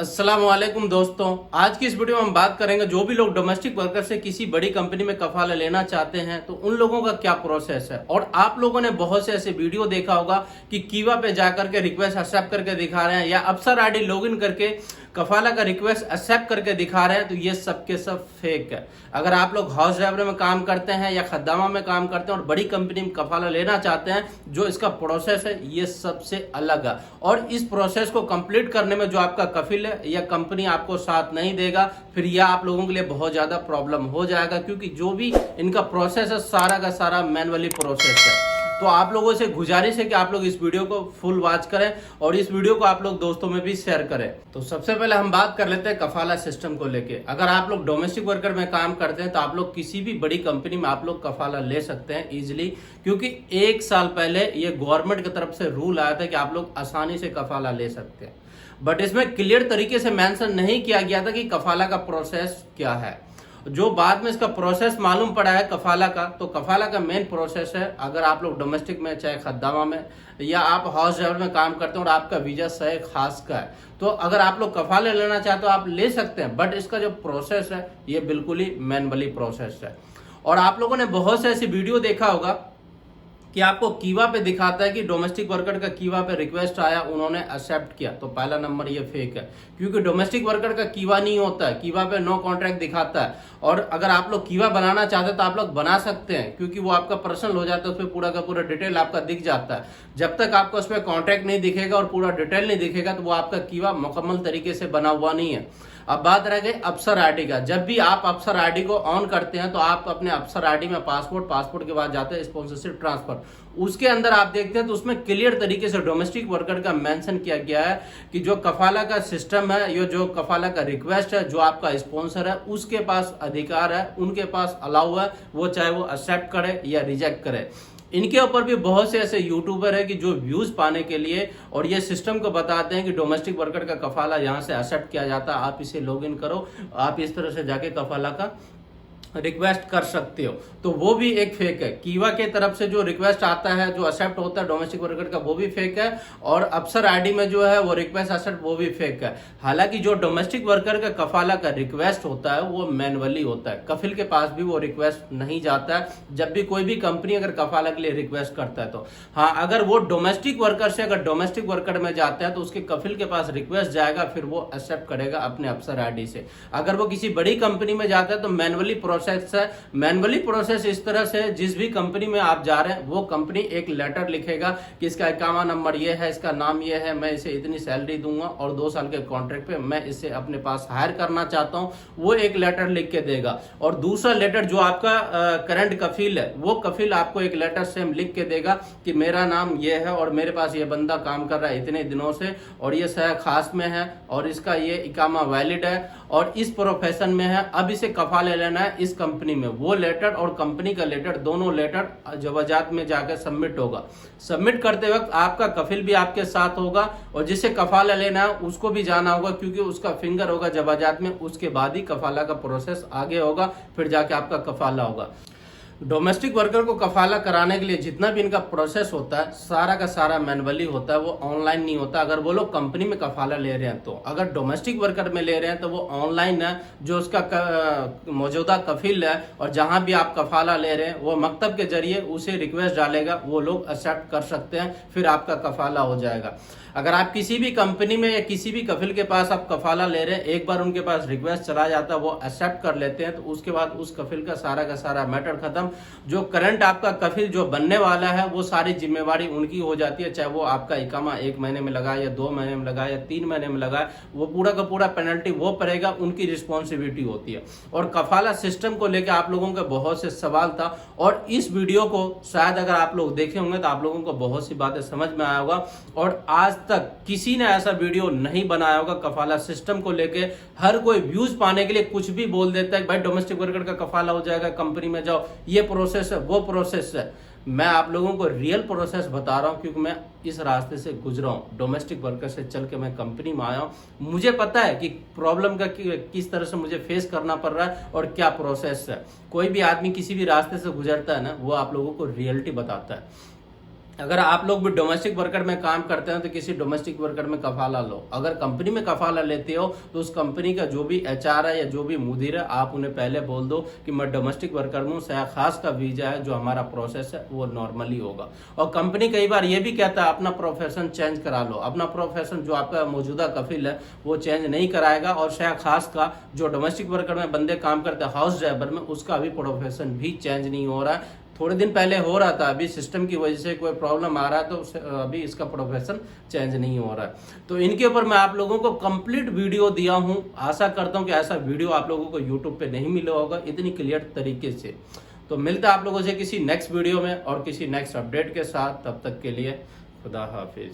अस्सलाम वालेकुम दोस्तों, आज की इस वीडियो में हम बात करेंगे जो भी लोग डोमेस्टिक वर्कर से किसी बड़ी कंपनी में कफाला लेना चाहते हैं तो उन लोगों का क्या प्रोसेस है। और आप लोगों ने बहुत से ऐसे वीडियो देखा होगा कि कीवा पे जाकर के रिक्वेस्ट एक्सेप्ट करके दिखा रहे हैं या अफसर आईडी लॉगिन करके कफाला का रिक्वेस्ट एक्सेप्ट करके दिखा रहे हैं, तो ये सब के सब फेक है। अगर आप लोग हाउस ड्राइवर में काम करते हैं या खद्दामा में काम करते हैं और बड़ी कंपनी में कफाला लेना चाहते हैं, जो इसका प्रोसेस है ये सबसे अलग है। और इस प्रोसेस को कंप्लीट करने में जो आपका कफिल है या कंपनी आपको साथ नहीं देगा, फिर यह आप लोगों के लिए बहुत ज्यादा प्रॉब्लम हो जाएगा, क्योंकि जो भी इनका प्रोसेस है सारा का सारा मैनुअली प्रोसेस है। तो आप लोगों से गुजारिश है कि आप लोग इस वीडियो को फुल वॉच करें और इस वीडियो को आप लोग दोस्तों में भी शेयर करें। तो सबसे पहले हम बात कर लेते हैं कफाला सिस्टम को लेके। अगर आप लोग डोमेस्टिक वर्कर में काम करते हैं तो आप लोग किसी भी बड़ी कंपनी में आप लोग कफाला ले सकते हैं इजिली, क्योंकि 1 साल पहले ये गवर्नमेंट की तरफ से रूल आया था कि आप लोग आसानी से कफाला ले सकते हैं। बट इसमें क्लियर तरीके से मेंशन नहीं किया गया था कि कफाला का प्रोसेस क्या है। जो बाद में इसका प्रोसेस मालूम पड़ा है कफाला का, तो कफाला का मेन प्रोसेस है, अगर आप लोग डोमेस्टिक में चाहे खद्दामा में या आप हाउस ड्राइवर में काम करते हैं और आपका वीजा सही खास का है, तो अगर आप लोग कफाला लेना चाहते हो आप ले सकते हैं। बट इसका जो प्रोसेस है ये बिल्कुल ही मैनुअली प्रोसेस है। और आप लोगों ने बहुत से ऐसी वीडियो देखा होगा कि आपको कीवा पे दिखाता है कि डोमेस्टिक वर्कर का कीवा पे रिक्वेस्ट आया, उन्होंने एक्सेप्ट किया, तो पहला नंबर ये फेक है, क्योंकि डोमेस्टिक वर्कर का कीवा नहीं होता है, कीवा पे नो कॉन्ट्रैक्ट दिखाता है। और अगर आप लोग कीवा बनाना चाहते हैं तो आप लोग बना सकते हैं, क्योंकि वो आपका पर्सनल हो जाता है, उसमें पूरा का पूरा डिटेल आपका दिख जाता है। जब तक आपको उसमें कॉन्ट्रैक्ट नहीं दिखेगा और पूरा डिटेल नहीं दिखेगा तो वो आपका कीवा मुकम्मल तरीके से बना हुआ नहीं है। अब बात रह गई अफसर आईडी का। जब भी आप अफसर आईडी को ऑन करते हैं तो आप अपने अफसर आईडी में पासपोर्ट के बाद जाते हैं स्पॉन्सरशिप ट्रांसफर, उसके अंदर आप देखते हैं तो उसमें क्लियर तरीके से डोमेस्टिक वर्कर का मेंशन किया गया है कि जो कफाला का सिस्टम है, ये जो कफाला का रिक्वेस्ट है, जो आपका स्पॉन्सर है उसके पास अधिकार है, उनके पास अलाउ है, वो चाहे वो एक्सेप्ट करे या रिजेक्ट करे। इनके ऊपर भी बहुत से ऐसे यूट्यूबर है कि जो व्यूज पाने के लिए और ये सिस्टम को बताते हैं कि डोमेस्टिक वर्कर का कफाला यहाँ से एक्सेप्ट किया जाता है, आप इसे लॉगिन करो, आप इस तरह से जाके कफाला का रिक्वेस्ट कर सकते हो, तो वो भी एक फेक है। कीवा के तरफ से जो रिक्वेस्ट आता है, जो एक्सेप्ट होता है डोमेस्टिक वर्कर का, वो भी फेक है। और अफसर आईडी में जो है वो रिक्वेस्ट एक्सेप्ट, वो भी फेक है। हालांकि जो डोमेस्टिक वर्कर का कफाला का रिक्वेस्ट होता है वो मैनुअली होता है, कफिल के पास भी वो रिक्वेस्ट नहीं जाता है। जब भी कोई भी कंपनी अगर कफाला के लिए रिक्वेस्ट करता है तो हाँ, अगर वो डोमेस्टिक वर्कर से अगर डोमेस्टिक वर्कर में जाता है तो उसके कफिल के पास रिक्वेस्ट जाएगा, फिर वो एक्सेप्ट करेगा अपने अफसर आईडी से। अगर वो किसी बड़ी कंपनी में जाता है तो मैनुअली प्रोसेस है। मैनुअली प्रोसेस इस तरह से, जिस भी कंपनी में आप जा रहे हैं वो कंपनी एक लेटर लिखेगा कि इसका इकामा नंबर ये है, इसका नाम ये है, मैं इसे इतनी सैलरी दूंगा और 2 साल के कॉन्ट्रैक्ट पे मैं इसे अपने पास हायर करना चाहता हूं, वो एक लेटर लिख के देगा। और दूसरा लेटर जो आपका करंट कफील है, वो कफील आपको एक लेटर सेम लिख के देगा कि मेरा नाम ये है और मेरे पास ये बंदा काम कर रहा है इतने दिनों से और ये सह खास में है और इसका ये इकामा वैलिड है और इस प्रोफेशन में है, अब इसे कफाला लेना है इस कंपनी में। वो लेटर और कंपनी का लेटर, दोनों लेटर जवाजात में जाकर सबमिट होगा। सबमिट करते वक्त आपका कफिल भी आपके साथ होगा और जिसे कफाला लेना है उसको भी जाना होगा, क्योंकि उसका फिंगर होगा जवाजात में, उसके बाद ही कफाला का प्रोसेस आगे होगा, फिर जाके आपका कफाला होगा। डोमेस्टिक वर्कर को कफाला कराने के लिए जितना भी इनका प्रोसेस होता है सारा का सारा मैनुअली होता है, वो ऑनलाइन नहीं होता। अगर वो लोग कंपनी में कफाला ले रहे हैं तो, अगर डोमेस्टिक वर्कर में ले रहे हैं तो वो ऑनलाइन है, जो उसका मौजूदा कफिल है और जहां भी आप कफाला ले रहे हैं वो मकतब के जरिए उसे रिक्वेस्ट डालेगा, वो लोग एक्सेप्ट कर सकते हैं, फिर आपका कफाला हो जाएगा। अगर आप किसी भी कंपनी में या किसी भी कफिल के पास आप कफाला ले रहे हैं, एक बार उनके पास रिक्वेस्ट चला जाता है, वो एक्सेप्ट कर लेते हैं, तो उसके बाद उस कफिल का सारा मैटर खत्म। जो करंट आपका कफिल जो बनने वाला है वो सारी जिम्मेवारी उनकी हो जाती है, चाहे वो आपका इकामा 1 महीने में लगाए या 2 महीने में लगाए या 3 महीने में लगाए, वो पूरा का पूरा पेनल्टी वो पड़ेगा, उनकी रिस्पॉन्सिबिलिटी होती है। और कफाला सिस्टम को लेकर आप लोगों के बहुत से सवाल था और इस वीडियो को शायद अगर आप लोग देखे होंगे तो आप लोगों को बहुत सी बातें समझ में आया होगा। और आज तक किसी ने ऐसा वीडियो नहीं बनाया होगा कफाला सिस्टम को लेके। हर कोई व्यूज पाने के लिए कुछ भी बोल देता है, भाई डोमेस्टिक वर्कर का कफाला हो जाएगा, कंपनी में जाओ, ये प्रोसेस है, वो प्रोसेस है। मैं आप लोगों को रियल प्रोसेस बता रहा हूं, क्योंकि मैं इस रास्ते से गुजरा हूं, डोमेस्टिक वर्कर से चल के मैं कंपनी में आया हूं। मुझे पता है कि प्रॉब्लम का किस तरह से मुझे फेस करना पड़ रहा है और क्या प्रोसेस है। कोई भी आदमी किसी भी रास्ते से गुजरता है ना, वो आप लोगों को रियलिटी बताता है। अगर आप लोग भी डोमेस्टिक वर्कर में काम करते हैं तो किसी डोमेस्टिक वर्कर में कफाला लो। अगर कंपनी में कफाला लेते हो तो उस कंपनी का जो भी एचआर है या जो भी मुदीर है, आप उन्हें पहले बोल दो कि मैं डोमेस्टिक वर्कर हूँ, सया खास का वीजा है, जो हमारा प्रोसेस है वो नॉर्मली होगा। और कंपनी कई बार ये भी कहता है अपना प्रोफेशन चेंज करा लो। अपना प्रोफेशन जो आपका मौजूदा कफिल है वो चेंज नहीं कराएगा, और सया खास का जो डोमेस्टिक वर्कर में बंदे काम करते हैं हाउस ड्राइवर में, उसका भी प्रोफेशन भी चेंज नहीं हो रहा है। थोड़े दिन पहले हो रहा था, अभी सिस्टम की वजह से कोई प्रॉब्लम आ रहा है तो अभी इसका प्रोफेशन चेंज नहीं हो रहा है। तो इनके ऊपर मैं आप लोगों को कंप्लीट वीडियो दिया हूं। आशा करता हूं कि ऐसा वीडियो आप लोगों को यूट्यूब पे नहीं मिला होगा इतनी क्लियर तरीके से। तो मिलता है आप लोगों से किसी नेक्स्ट वीडियो में और किसी नेक्स्ट अपडेट के साथ। तब तक के लिए खुदा हाफिज।